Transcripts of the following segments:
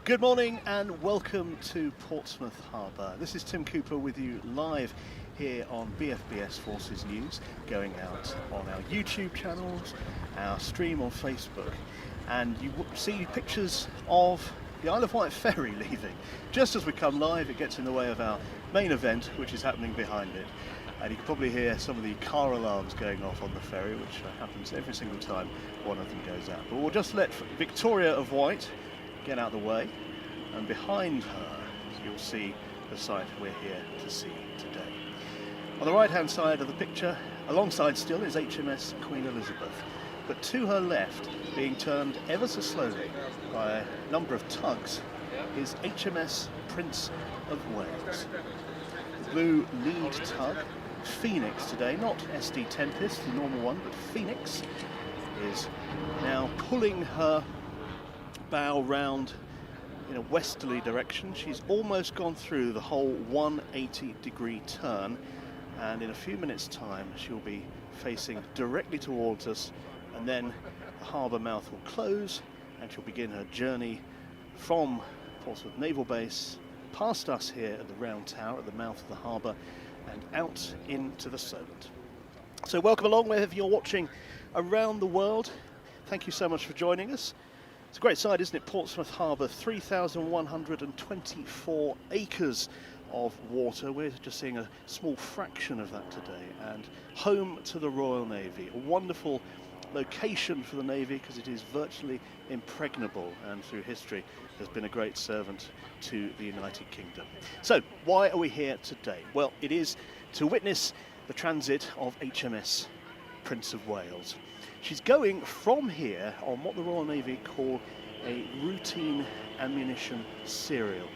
Good morning and welcome to Portsmouth Harbour. This is Tim Cooper with you live here on BFBS Forces News, going out on our YouTube channels, our stream on Facebook, and you see pictures of the Isle of Wight ferry leaving. Just as we come live, it gets in the way of our main event, which is happening behind it. And you can probably hear some of the car alarms going off on the ferry, which happens every single time one of them goes out. But we'll just let Victoria of Wight get out of the way, and behind her you'll see the site we're here to see today. On the right hand side of the picture, alongside still, is HMS Queen Elizabeth, but to her left, being turned ever so slowly by a number of tugs, is HMS Prince of Wales. The blue lead tug, Phoenix today, not SD Tempest, the normal one, but Phoenix, is now pulling her bow round in a westerly direction. She's almost gone through the whole 180-degree turn, and in a few minutes' time she'll be facing directly towards us, and then the harbour mouth will close and she'll begin her journey from Portsmouth Naval Base, past us here at the Round Tower at the mouth of the harbour, and out into the Solent. So welcome along wherever you're watching around the world. Thank you so much for joining us. It's a great sight, isn't it? Portsmouth Harbour, 3,124 acres of water. We're just seeing a small fraction of that today, and home to the Royal Navy. A wonderful location for the Navy because it is virtually impregnable, and through history has been a great servant to the United Kingdom. So why are we here today? Well, it is to witness the transit of HMS Prince of Wales. She's going from here on what the Royal Navy call a routine ammunition serial.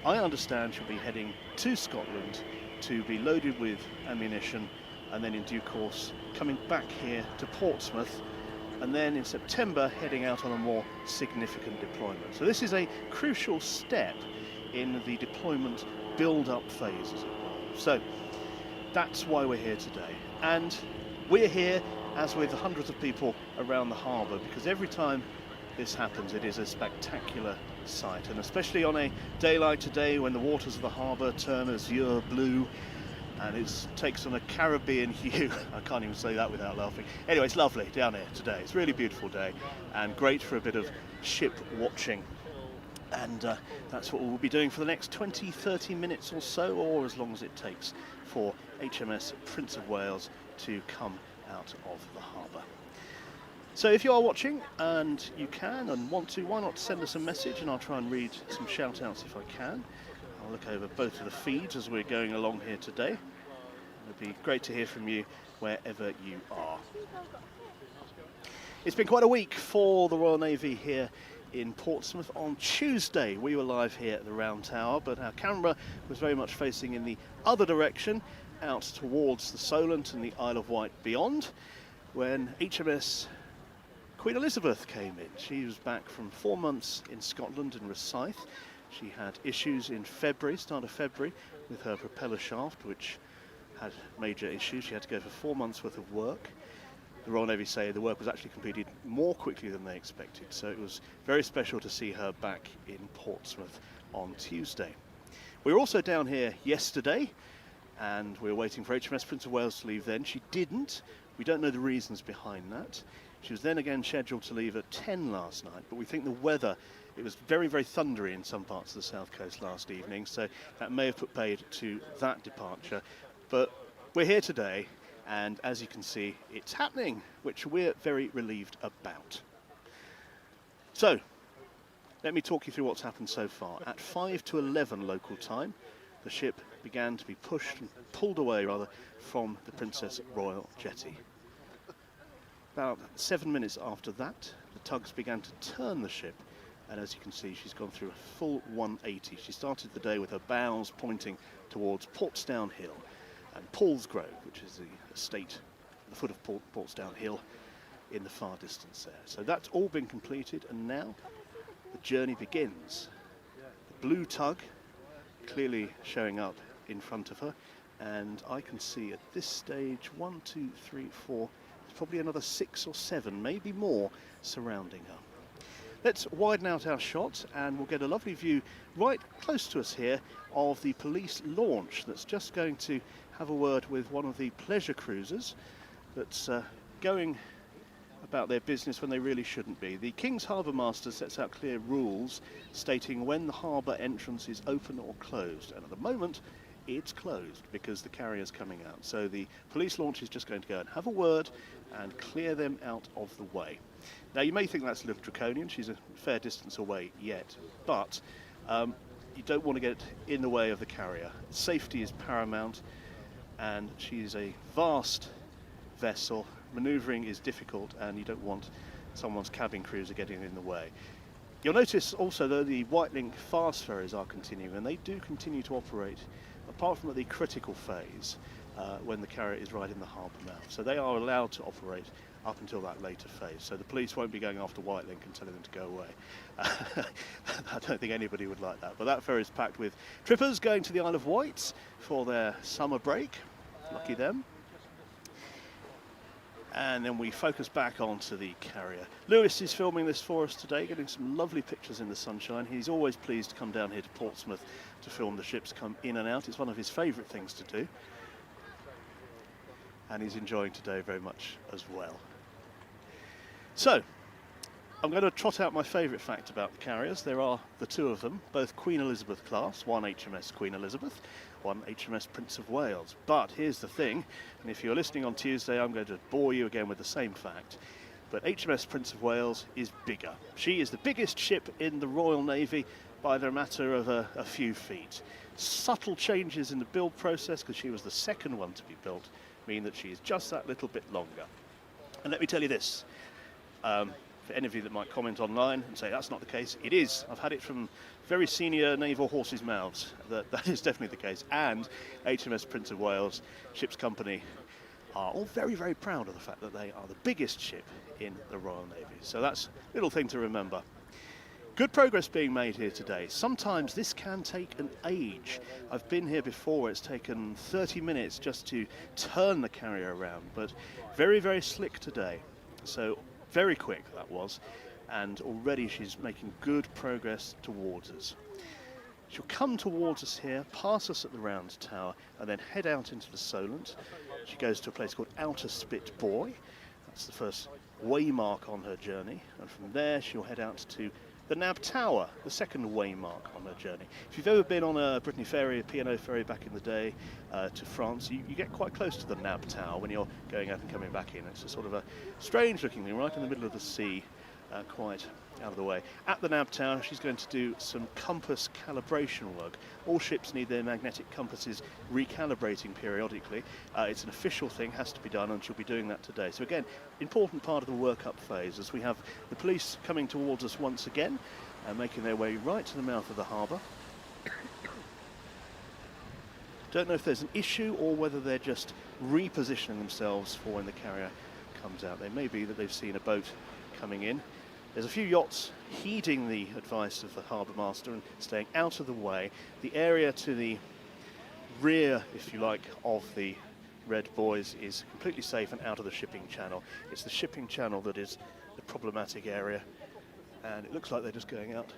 I understand she'll be heading to Scotland to be loaded with ammunition, and then in due course coming back here to Portsmouth, and then in September heading out on a more significant deployment. So this is a crucial step in the deployment build-up phase, as it were. So That's why we're here today. And we're here, as with hundreds of people around the harbour, because every time this happens, it is a spectacular sight. And especially on a day like today, when the waters of the harbour turn azure blue, and it takes on a Caribbean hue. I can't even say that without laughing. Anyway, it's lovely down here today. It's a really beautiful day and great for a bit of ship watching. And that's what we'll be doing for the next 20-30 minutes or so, or as long as it takes for HMS Prince of Wales to come out of the harbour. So if you are watching and you can and want to, why not send us a message, and I'll try and read some shout outs if I can. I'll look over both of the feeds as we're going along here today. It'd be great to hear from you wherever you are. It's been quite a week for the Royal Navy here in Portsmouth. On Tuesday we were live here at the Round Tower, but our camera was very much facing in the other direction, out towards the Solent and the Isle of Wight beyond, when HMS Queen Elizabeth came in. She was back from 4 months in Scotland in Rosyth. She had issues in February, start of February, with her propeller shaft, which had major issues. She had to go for 4 months worth of work. The Royal Navy say the work was actually completed more quickly than they expected, so it was very special to see her back in Portsmouth on Tuesday. We were also down here yesterday, and we were waiting for HMS Prince of Wales to leave then. She didn't. We don't know the reasons behind that. She was then again scheduled to leave at 10 last night, but we think the weather, it was very, very thundery in some parts of the south coast last evening, so that may have put paid to that departure. But we're here today, and as you can see, it's happening, which we're very relieved about. So, let me talk you through what's happened so far. At 5 to 11 local time, the ship began to be pushed and pulled away, rather, from the Princess Royal Jetty. About 7 minutes after that, the tugs began to turn the ship, and as you can see, she's gone through a full 180. She started the day with her bows pointing towards Portsdown Hill and Paulsgrove, which is the estate at the foot of Portsdown Hill in the far distance there. So that's all been completed, and now the journey begins. The blue tug clearly showing up in front of her, and I can see at this stage 1, 2, 3, 4, there's probably another 6 or 7, maybe more, surrounding her. Let's widen out our shot and we'll get a lovely view right close to us here of the police launch that's just going to have a word with one of the pleasure cruisers that's going about their business when they really shouldn't be. The King's Harbour Master sets out clear rules stating when the harbour entrance is open or closed, and at the moment it's closed because the carrier's coming out. So the police launch is just going to go and have a word and clear them out of the way. Now you may think that's a little draconian, she's a fair distance away yet, but you don't want to get in the way of the carrier. Safety is paramount, and she's a vast vessel. Manoeuvring is difficult, and you don't want someone's cabin cruiser getting in the way. You'll notice also though the Whitelink fast ferries are continuing, and they do continue to operate apart from at the critical phase when the carrier is right in the harbour mouth. So they are allowed to operate up until that later phase. So the police won't be going after Whitelink and telling them to go away. I don't think anybody would like that. But that ferry is packed with trippers going to the Isle of Wight for their summer break. Lucky them. And then we focus back onto the carrier. Lewis is filming this for us today, getting some lovely pictures in the sunshine. He's always pleased to come down here to Portsmouth to film the ships come in and out. It's one of his favourite things to do. And he's enjoying today very much as well. So, I'm going to trot out my favourite fact about the carriers. There are the two of them, both Queen Elizabeth class, one HMS Queen Elizabeth, one HMS Prince of Wales. But here's the thing, and if you're listening on Tuesday, I'm going to bore you again with the same fact. But HMS Prince of Wales is bigger. She is the biggest ship in the Royal Navy by the matter of a few feet. Subtle changes in the build process, because she was the second one to be built, mean that she is just that little bit longer. And let me tell you this, for any of you that might comment online and say that's not the case, it is. I've had it from very senior naval horses' mouths that is definitely the case. And HMS Prince of Wales Ships Company are all very, very proud of the fact that they are the biggest ship in the Royal Navy. So that's a little thing to remember. Good progress being made here today. Sometimes this can take an age. I've been here before, it's taken 30 minutes just to turn the carrier around, but very, very slick today. So very quick that was, and already she's making good progress towards us. She'll come towards us here, pass us at the round tower, and then head out into the Solent. She goes to a place called Outer Spit Buoy. That's the first waymark on her journey, and from there she'll head out to the Nab Tower, the second waymark on her journey. If you've ever been on a Brittany ferry, a P&O ferry back in the day to France, you get quite close to the Nab Tower when you're going out and coming back in. It's a sort of a strange looking thing right in the middle of the sea, quite out of the way. At the Nab Tower, she's going to do some compass calibration work. All ships need their magnetic compasses recalibrating periodically. It's an official thing, has to be done, and she'll be doing that today. So again, important part of the workup phase as we have the police coming towards us once again, making their way right to the mouth of the harbour. Don't know if there's an issue or whether they're just repositioning themselves for when the carrier comes out. They may be that they've seen a boat coming in. There's a few yachts heeding the advice of the harbour master and staying out of the way. The area to the rear, if you like, of the Red Buoys is completely safe and out of the shipping channel. It's the shipping channel that is the problematic area, and it looks like they're just going out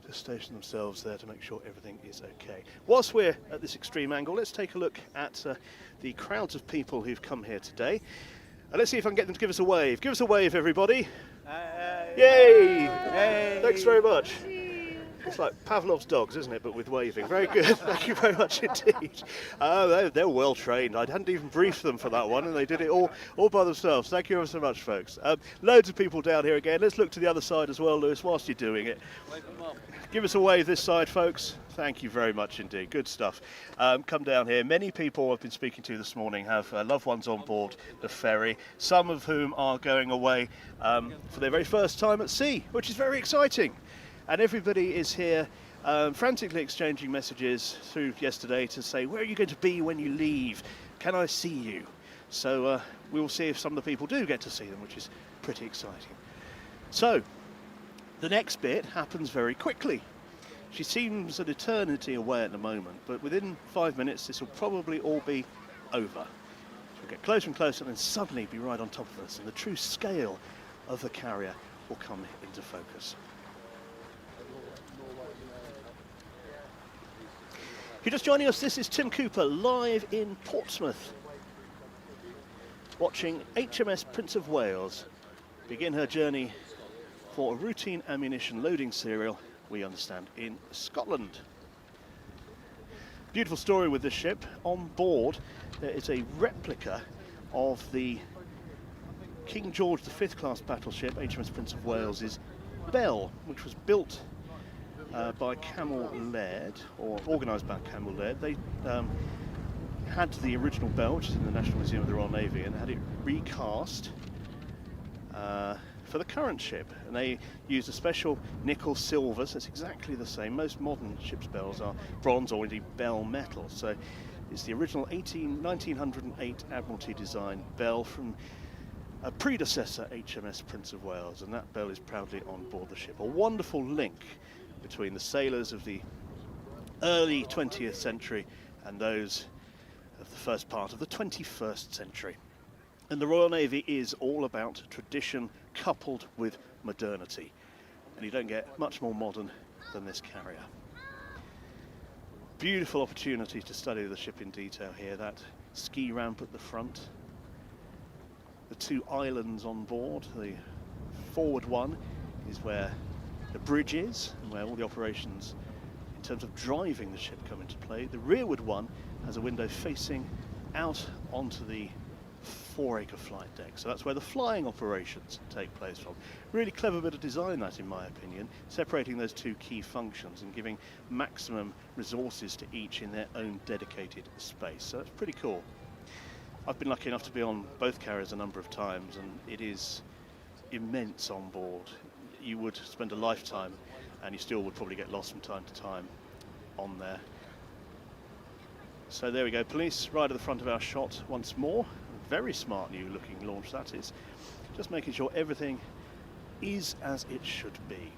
to station themselves there to make sure everything is okay. Whilst we're at this extreme angle, let's take a look at the crowds of people who've come here today. Let's see if I can get them to give us a wave. Give us a wave, everybody. Yay! Hey. Thanks very much. It's like Pavlov's dogs, isn't it, but with waving. Very good. Thank you very much indeed. They're well trained. I hadn't even briefed them for that one, and they did it all by themselves. Thank you ever so much, folks. Loads of people down here again. Let's look to the other side as well, Lewis, whilst you're doing it. Give us a wave this side, folks. Thank you very much indeed. Good stuff. Come down here. Many people I've been speaking to this morning have loved ones on board the ferry, some of whom are going away for their very first time at sea, which is very exciting. And everybody is here frantically exchanging messages through yesterday to say, where are you going to be when you leave? Can I see you? So we will see if some of the people do get to see them, which is pretty exciting. So the next bit happens very quickly. She seems an eternity away at the moment, but within 5 minutes this will probably all be over. She'll get closer and closer and then suddenly be right on top of us, and the true scale of the carrier will come into focus. If you're just joining us, this is Tim Cooper live in Portsmouth, watching HMS Prince of Wales begin her journey for a routine ammunition loading serial, we understand, in Scotland. Beautiful story with this ship. On board there is a replica of the King George V class battleship HMS Prince of Wales's Belle, which was built by Camel Laird, or organised by Camel Laird. They had the original Belle, which is in the National Museum of the Royal Navy, and had it recast for the current ship, and they used a special nickel silver, so it's exactly the same. Most modern ships' bells are bronze or indeed bell metal, so it's the original 1908 Admiralty design bell from a predecessor HMS Prince of Wales, and that bell is proudly on board the ship. A wonderful link between the sailors of the early 20th century and those of the first part of the 21st century. And the Royal Navy is all about tradition coupled with modernity. And you don't get much more modern than this carrier. Beautiful opportunity to study the ship in detail here. That ski ramp at the front. The two islands on board. The forward one is where the bridge is and where all the operations in terms of driving the ship come into play. The rearward one has a window facing out onto the 4-acre flight deck, so that's where the flying operations take place from. Really clever bit of design, that, in my opinion, separating those two key functions and giving maximum resources to each in their own dedicated space. So that's pretty cool. I've been lucky enough to be on both carriers a number of times, and it is immense on board. You would spend a lifetime and you still would probably get lost from time to time on there. So there we go, police right at the front of our shot once more. Very smart new looking launch that is. Just making sure everything is as it should be.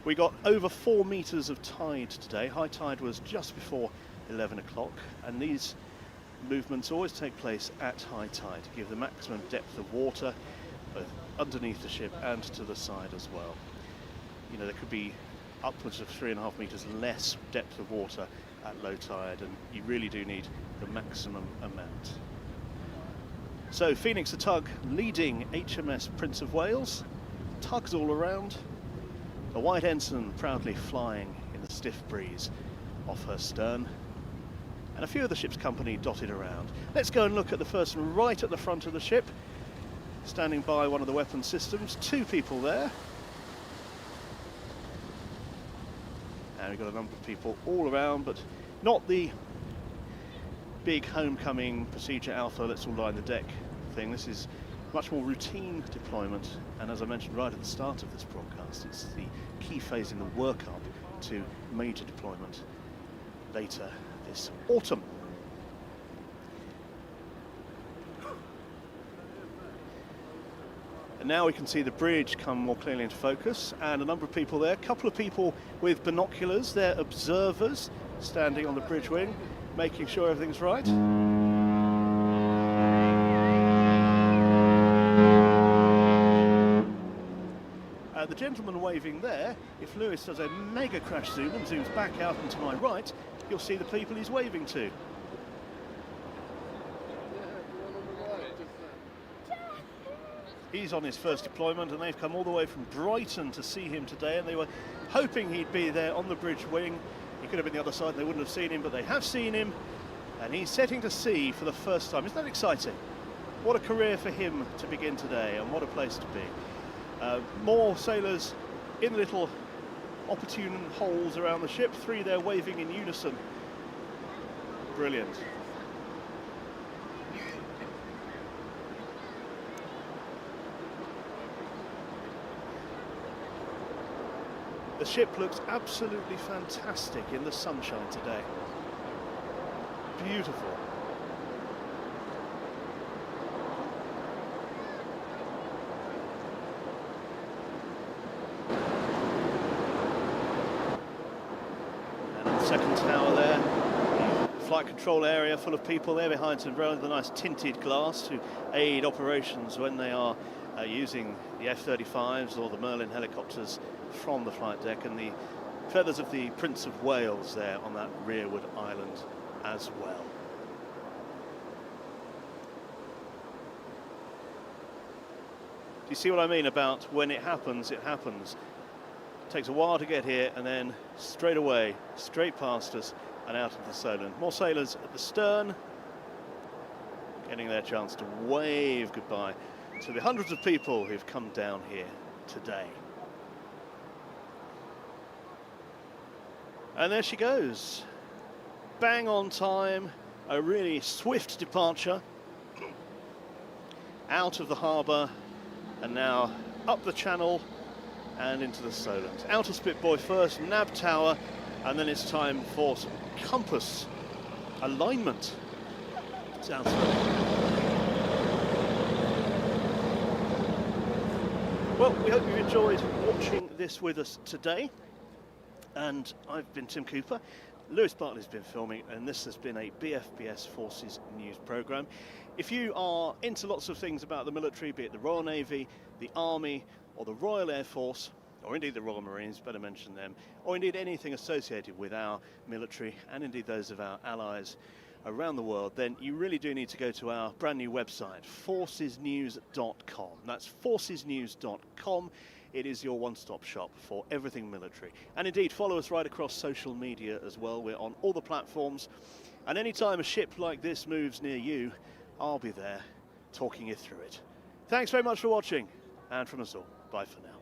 We got over 4 metres of tide today. High tide was just before 11 o'clock, and these movements always take place at high tide to give the maximum depth of water both underneath the ship and to the side as well. You know, there could be upwards of 3.5 metres less depth of water at low tide, and you really do need the maximum amount. So Phoenix the tug leading HMS Prince of Wales, tugs all around, the white ensign proudly flying in the stiff breeze off her stern, and a few of the ship's company dotted around. Let's go and look at the person right at the front of the ship, standing by one of the weapon systems. 2 people there. And we've got a number of people all around, but not the big homecoming procedure alpha, let's all line the deck thing. This is much more routine deployment, and as I mentioned right at the start of this broadcast, it's the key phase in the work-up to major deployment later this autumn. And now we can see the bridge come more clearly into focus, and a number of people there, a couple of people with binoculars, they're observers standing on the bridge wing, making sure everything's right. The gentleman waving there, if Lewis does a mega crash zoom and zooms back out and to my right, you'll see the people he's waving to. He's on his first deployment, and they've come all the way from Brighton to see him today, and they were hoping he'd be there on the bridge wing. He could have been the other side, they wouldn't have seen him, but they have seen him, and he's setting to sea for the first time. Isn't that exciting? What a career for him to begin today, and what a place to be. More sailors in the little opportune holes around the ship, 3 there waving in unison. Brilliant. The ship looks absolutely fantastic in the sunshine today. Beautiful. Second tower there, the flight control area full of people there behind some rather nice tinted glass to aid operations when they are using the F-35s or the Merlin helicopters from the flight deck, and the feathers of the Prince of Wales there on that rearward island as well. Do you see what I mean about when it happens, it happens? It takes a while to get here, and then straight away, straight past us and out of the Solent. More sailors at the stern, getting their chance to wave goodbye to the hundreds of people who've come down here today. And there she goes, bang on time, a really swift departure, out of the harbour, and now up the channel and into the Solent. Outer spit buoy first, nav tower, and then it's time for some compass alignment. Sounds good. Well, we hope you've enjoyed watching this with us today. And I've been Tim Cooper, Lewis Bartley's been filming, and this has been a BFBS Forces News programme. If you are into lots of things about the military, be it the Royal Navy, the Army, or the Royal Air Force, or indeed the Royal Marines, better mention them, or indeed anything associated with our military, and indeed those of our allies around the world, then you really do need to go to our brand new website, forcesnews.com. That's forcesnews.com. It is your one-stop shop for everything military. And indeed, follow us right across social media as well. We're on all the platforms. And anytime a ship like this moves near you, I'll be there talking you through it. Thanks very much for watching. And from us all, bye for now.